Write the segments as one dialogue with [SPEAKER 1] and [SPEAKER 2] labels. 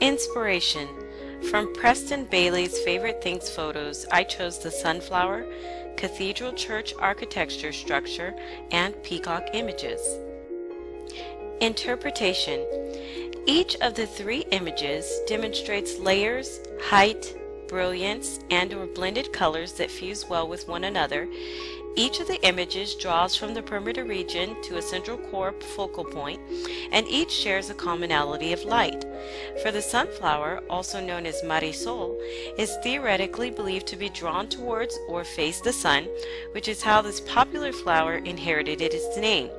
[SPEAKER 1] Inspiration. From Preston Bailey's Favorite Things photos, I chose the sunflower, cathedral church architecture structure, and peacock images. Interpretation. Each of the three images demonstrates layers, height, brilliance, and/or blended colors that fuse well with one another. Each of the images draws from the perimeter region to a central core focal point, and each shares a commonality of light. For the sunflower, also known as marisol, is theoretically believed to be drawn towards or face the sun, which is how this popular flower inherited its name.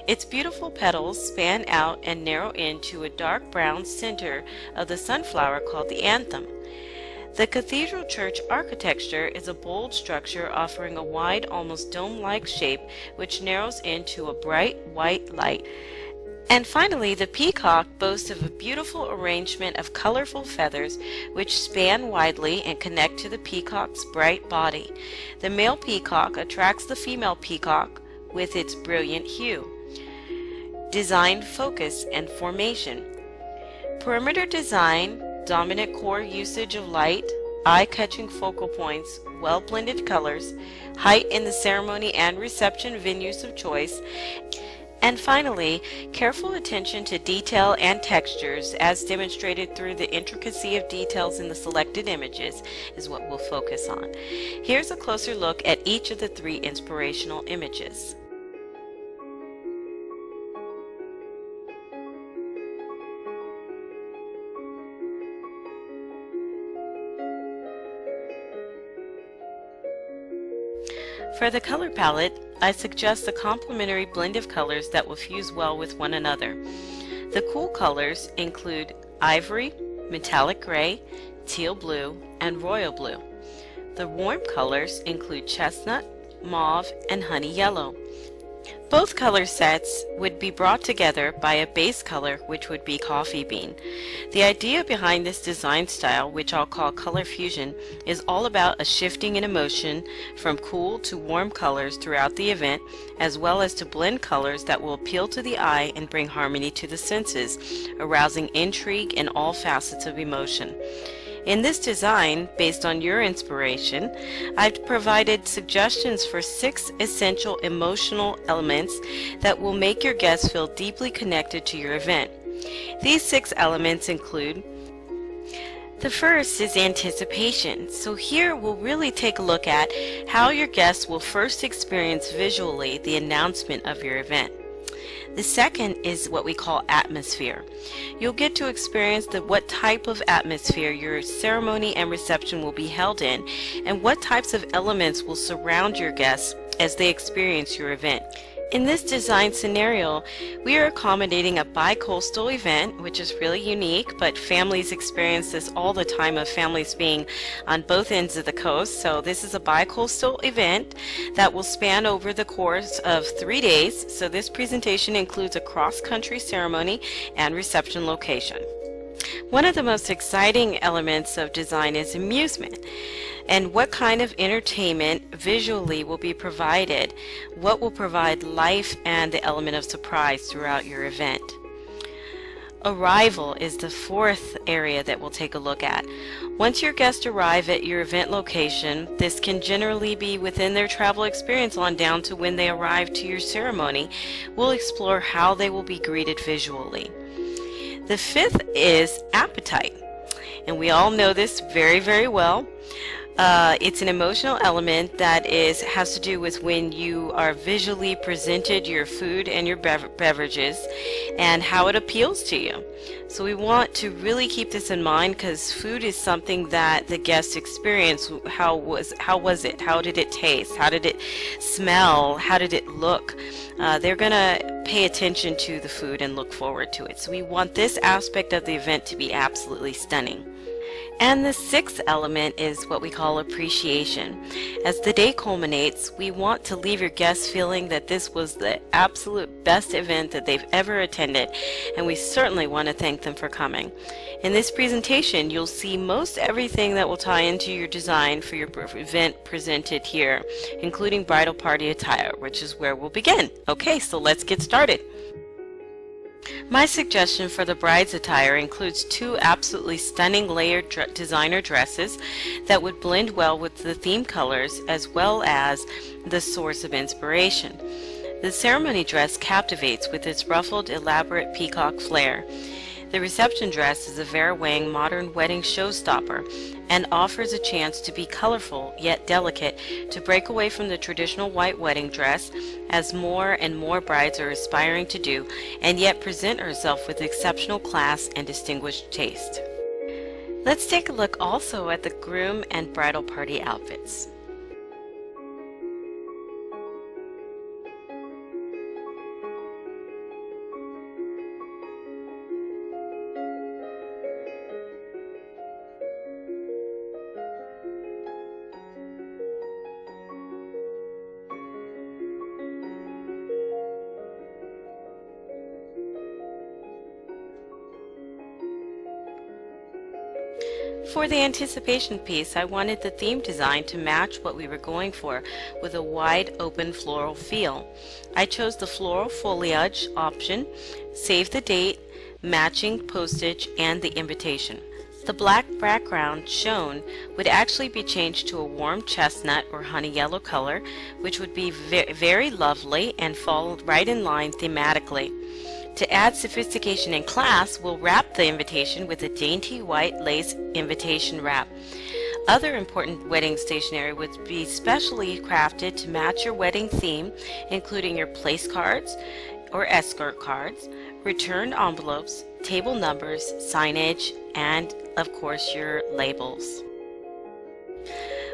[SPEAKER 1] Its beautiful petals span out and narrow into a dark brown center of the sunflower called the anthem. The cathedral church architecture is a bold structure offering a wide, almost dome-like shape which narrows into a bright white light. And finally, the peacock boasts of a beautiful arrangement of colorful feathers which span widely and connect to the peacock's bright body. The male peacock attracts the female peacock with its brilliant hue. Design focus and formation. Perimeter design, dominant core usage of light, eye-catching focal points, well-blended colors, height in the ceremony and reception venues of choice, and finally, careful attention to detail and textures as demonstrated through the intricacy of details in the selected images is what we'll focus on. Here's a closer look at each of the three inspirational images. For the color palette, I suggest a complementary blend of colors that will fuse well with one another. The cool colors include ivory, metallic gray, teal blue, and royal blue. The warm colors include chestnut, mauve, and honey yellow. Both color sets would be brought together by a base color, which would be coffee bean. The idea behind this design style, which I'll call color fusion, is all about a shifting in emotion from cool to warm colors throughout the event, as well as to blend colors that will appeal to the eye and bring harmony to the senses, arousing intrigue in all facets of emotion. In this design, based on your inspiration, I've provided suggestions for 6 essential emotional elements that will make your guests feel deeply connected to your event. These 6 elements include: the first is anticipation. So here we'll really take a look at how your guests will first experience visually the announcement of your event. The second is what we call atmosphere. You'll get to experience what type of atmosphere your ceremony and reception will be held in, and what types of elements will surround your guests as they experience your event. In this design scenario, we are accommodating a bi-coastal event, which is really unique, but families experience this all the time, of families being on both ends of the coast. So this is a bi-coastal event that will span over the course of 3 days. So this presentation includes a cross-country ceremony and reception location. One of the most exciting elements of design is amusement, and what kind of entertainment visually will be provided, what will provide life and the element of surprise throughout your event. Arrival is the fourth area that we'll take a look at. Once your guests arrive at your event location, this can generally be within their travel experience on down to when they arrive to your ceremony. We'll explore how they will be greeted visually. The fifth is appetite, and we all know this very, very well. It's an emotional element that has to do with when you are visually presented your food and your beverages and how it appeals to you. So we want to really keep this in mind, because food is something that the guests experience. How was it? How did it taste? How did it smell? How did it look? They're going to pay attention to the food and look forward to it. So we want this aspect of the event to be absolutely stunning. And the sixth element is what we call appreciation. As the day culminates, we want to leave your guests feeling that this was the absolute best event that they've ever attended, and we certainly want to thank them for coming. In this presentation, you'll see most everything that will tie into your design for your event presented here, including bridal party attire, which is where we'll begin. Okay, so let's get started. My suggestion for the bride's attire includes two absolutely stunning layered designer dresses that would blend well with the theme colors as well as the source of inspiration. The ceremony dress captivates with its ruffled, elaborate peacock flare. The reception dress is a Vera Wang modern wedding showstopper and offers a chance to be colorful yet delicate, to break away from the traditional white wedding dress, as more and more brides are aspiring to do, and yet present herself with exceptional class and distinguished taste. Let's take a look also at the groom and bridal party outfits. For the anticipation piece, I wanted the theme design to match what we were going for, with a wide open floral feel. I chose the floral foliage option, save the date, matching postage, and the invitation. The black background shown would actually be changed to a warm chestnut or honey yellow color, which would be very lovely and fall right in line thematically. To add sophistication and class, we'll wrap the invitation with a dainty white lace invitation wrap. Other important wedding stationery would be specially crafted to match your wedding theme, including your place cards or escort cards, return envelopes, table numbers, signage, and of course your labels.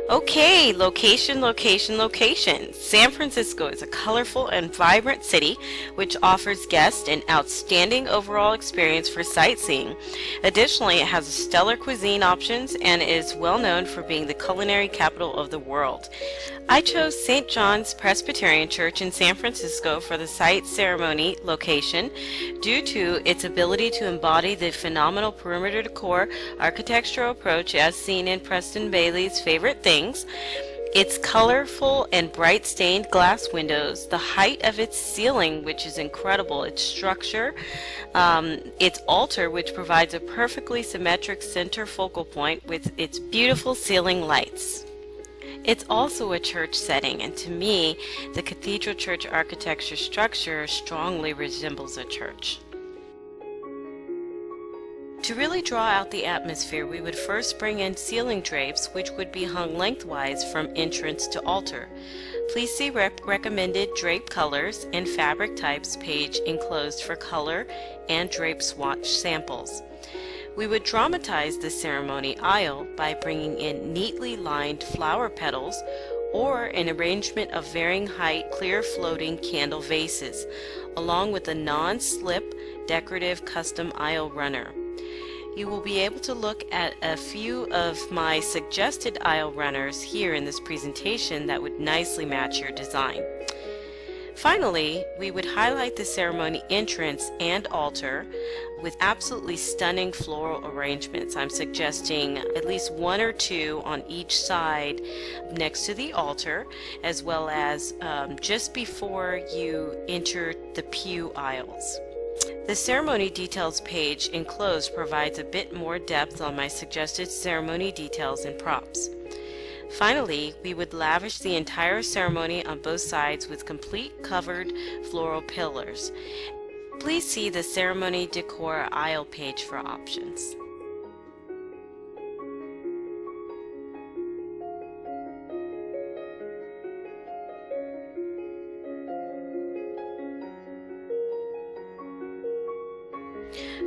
[SPEAKER 1] Okay, location, location, location. San Francisco is a colorful and vibrant city which offers guests an outstanding overall experience for sightseeing. Additionally, it has stellar cuisine options and is well known for being the culinary capital of the world. I chose St. John's Presbyterian Church in San Francisco for the site ceremony location due to its ability to embody the phenomenal perimeter decor architectural approach as seen in Preston Bailey's Favorite Things. Its colorful and bright stained glass windows, the height of its ceiling, which is incredible, its structure, its altar, which provides a perfectly symmetric center focal point with its beautiful ceiling lights. It's also a church setting, and to me, the cathedral church architecture structure strongly resembles a church. To really draw out the atmosphere, we would first bring in ceiling drapes, which would be hung lengthwise from entrance to altar. Please see recommended drape colors and fabric types page enclosed for color and drape swatch samples. We would dramatize the ceremony aisle by bringing in neatly lined flower petals or an arrangement of varying height clear floating candle vases, along with a non-slip decorative custom aisle runner. You will be able to look at a few of my suggested aisle runners here in this presentation that would nicely match your design. Finally, we would highlight the ceremony entrance and altar with absolutely stunning floral arrangements. I'm suggesting at least one or two on each side next to the altar, as well as just before you enter the pew aisles. The ceremony details page enclosed provides a bit more depth on my suggested ceremony details and props. Finally, we would lavish the entire ceremony on both sides with complete covered floral pillars. Please see the ceremony decor aisle page for options.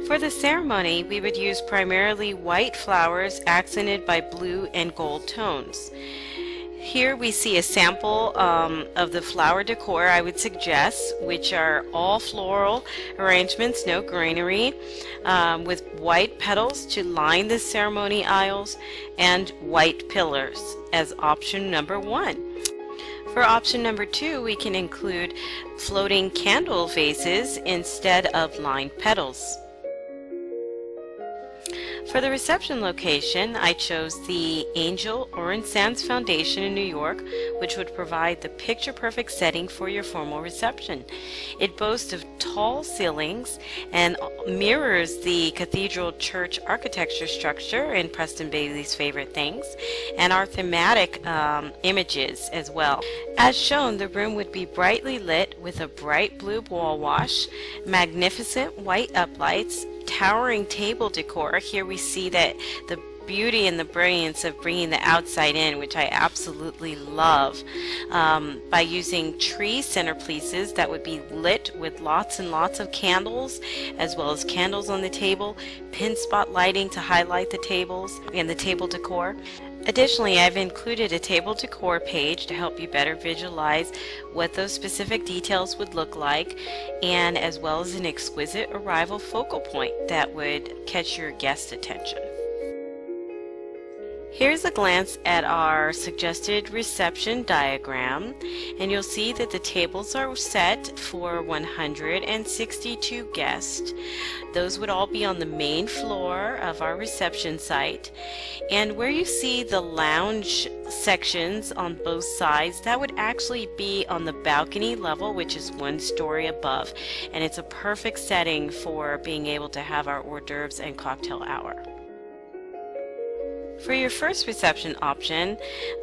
[SPEAKER 1] For the ceremony, we would use primarily white flowers accented by blue and gold tones. Here we see a sample of the flower decor I would suggest, which are all floral arrangements, no greenery, with white petals to line the ceremony aisles and white pillars as option number 1. For option number 2, we can include floating candle vases instead of lined petals. For the reception location, I chose the Angel Orange Sands Foundation in New York, which would provide the picture-perfect setting for your formal reception. It boasts of tall ceilings and mirrors the cathedral church architecture structure in Preston Bailey's favorite things, and our thematic images as well. As shown, the room would be brightly lit with a bright blue wall wash, magnificent white uplights, towering table decor. Here we see that the beauty and the brilliance of bringing the outside in, which I absolutely love, by using tree centerpieces that would be lit with lots and lots of candles, as well as candles on the table, pin spot lighting to highlight the tables and the table decor. Additionally, I've included a table decor page to help you better visualize what those specific details would look like, and as well as an exquisite arrival focal point that would catch your guest attention. Here's a glance at our suggested reception diagram, and you'll see that the tables are set for 162 guests. Those would all be on the main floor of our reception site, and where you see the lounge sections on both sides, that would actually be on the balcony level, which is 1 story above, and it's a perfect setting for being able to have our hors d'oeuvres and cocktail hour. For your first reception option,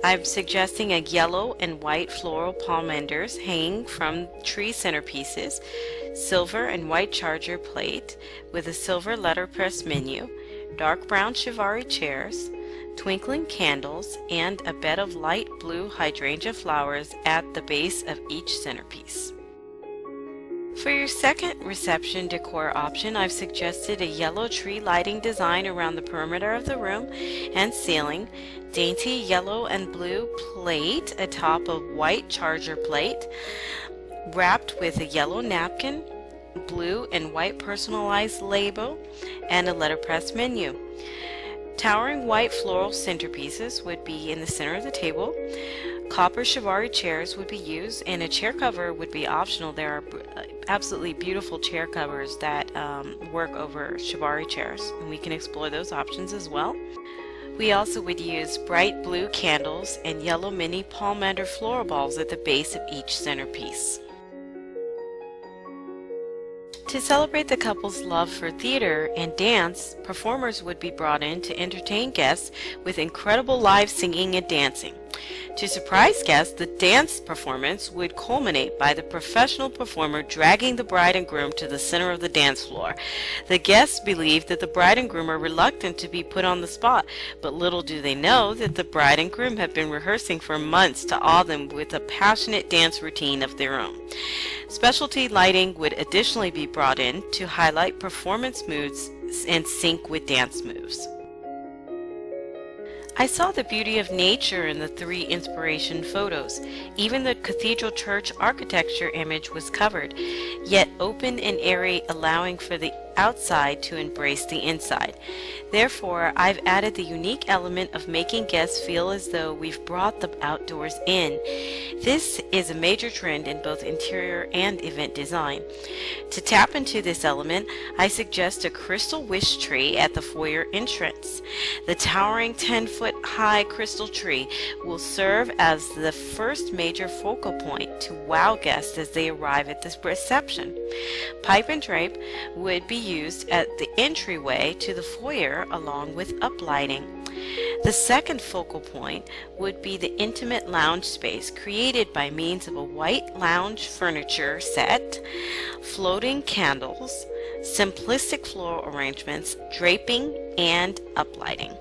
[SPEAKER 1] I'm suggesting a yellow and white floral palmenders hanging from tree centerpieces, silver and white charger plate with a silver letterpress menu, dark brown chivari chairs, twinkling candles, and a bed of light blue hydrangea flowers at the base of each centerpiece. For your second reception decor option, I've suggested a yellow tree lighting design around the perimeter of the room and ceiling, dainty yellow and blue plate atop a white charger plate, wrapped with a yellow napkin, blue and white personalized label, and a letterpress menu. Towering white floral centerpieces would be in the center of the table. Copper chivari chairs would be used, and a chair cover would be optional. There are absolutely beautiful chair covers that work over chivari chairs, and we can explore those options as well. We also would use bright blue candles and yellow mini palmander floral balls at the base of each centerpiece. To celebrate the couple's love for theater and dance, performers would be brought in to entertain guests with incredible live singing and dancing. To surprise guests, the dance performance would culminate by the professional performer dragging the bride and groom to the center of the dance floor. The guests believe that the bride and groom are reluctant to be put on the spot, but little do they know that the bride and groom have been rehearsing for months to awe them with a passionate dance routine of their own. Specialty lighting would additionally be brought in to highlight performance moods and sync with dance moves. I saw the beauty of nature in the 3 inspiration photos. Even the cathedral church architecture image was covered, yet open and airy, allowing for the outside to embrace the inside. Therefore, I've added the unique element of making guests feel as though we've brought the outdoors in. This is a major trend in both interior and event design. To tap into this element, I suggest a crystal wish tree at the foyer entrance. The towering 10-foot high crystal tree will serve as the first major focal point to wow guests as they arrive at this reception. Pipe and drape would be used at the entryway to the foyer along with uplighting. The second focal point would be the intimate lounge space created by means of a white lounge furniture set, floating candles, simplistic floral arrangements, draping, and uplighting.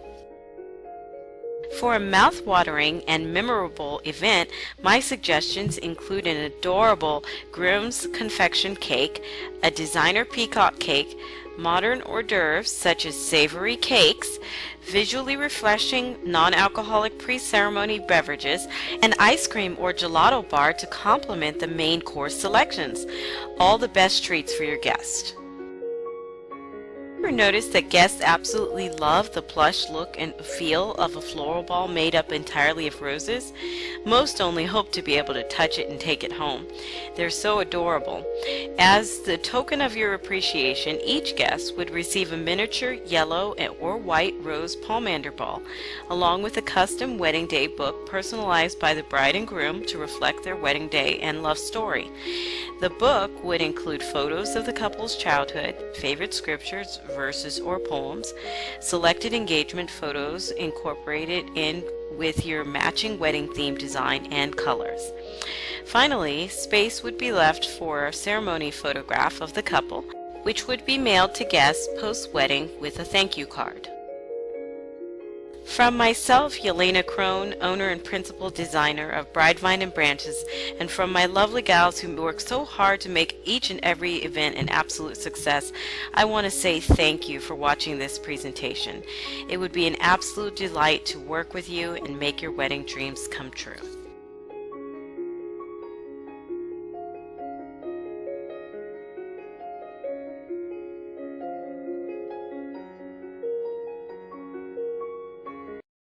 [SPEAKER 1] For a mouth-watering and memorable event, my suggestions include an adorable groom's confection cake, a designer peacock cake, modern hors d'oeuvres such as savory cakes, visually refreshing non-alcoholic pre-ceremony beverages, an ice cream or gelato bar to complement the main course selections. All the best treats for your guest. ever noticed that guests absolutely love the plush look and feel of a floral ball made up entirely of roses? Most only hope to be able to touch it and take it home. They're so adorable. As the token of your appreciation, each guest would receive a miniature yellow or white rose pomander ball, along with a custom wedding day book personalized by the bride and groom to reflect their wedding day and love story. The book would include photos of the couple's childhood, favorite scriptures, verses, or poems, selected engagement photos incorporated in with your matching wedding theme design and colors. Finally, space would be left for a ceremony photograph of the couple, which would be mailed to guests post-wedding with a thank you card. From myself, Jelena Crone, owner and principal designer of Bridevine and Branches, and from my lovely gals who work so hard to make each and every event an absolute success, I want to say thank you for watching this presentation. It would be an absolute delight to work with you and make your wedding dreams come true.